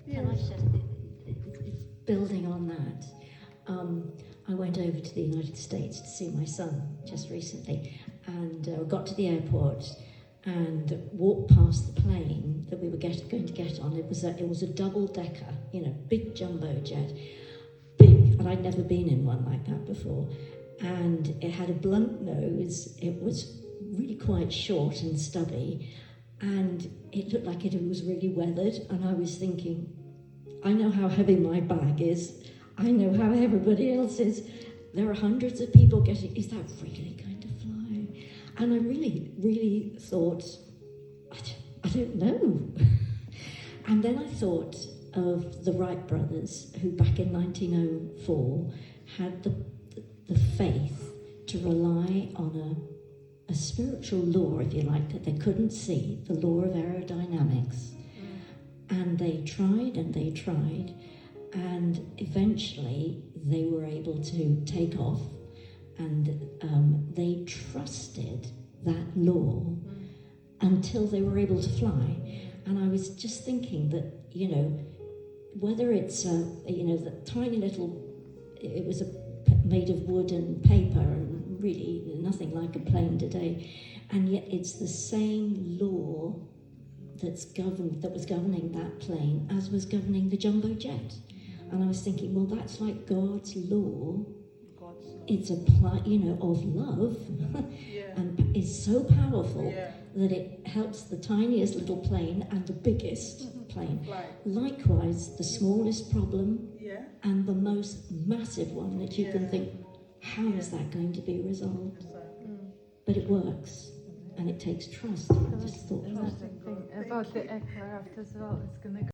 Can I share? Building on that, I went over to the United States to see my son just recently, and got to the airport and walked past the plane that we were going to get on. It was a double-decker, big jumbo jet, big, and I'd never been in one like that before. And it had a blunt nose. It was really quite short and stubby, and it looked like it was really weathered. And I was thinking, I know how heavy my bag is. I know how everybody else is. There are hundreds of people getting, is that really going to fly? And I really, really thought, I don't know. And then I thought of the Wright brothers, who back in 1904 had the faith to rely on a spiritual law, if you like, that they couldn't see, the law of aerodynamics. And they tried and they tried, and eventually they were able to take off, and they trusted that law until they were able to fly. And I was just thinking that, whether it's, the tiny little, it was made of wood and paper and really nothing like a plane today, and yet it's the same law that was governing that plane as was governing the jumbo jet. And I was thinking, well, that's like God's law. It's of love, and it's so powerful that it helps the tiniest little plane and the biggest plane. Likewise, the smallest problem and the most massive one that you can think, how is that going to be resolved? But it works. And it takes trust. I just thought that. About the aircraft as well, it's going to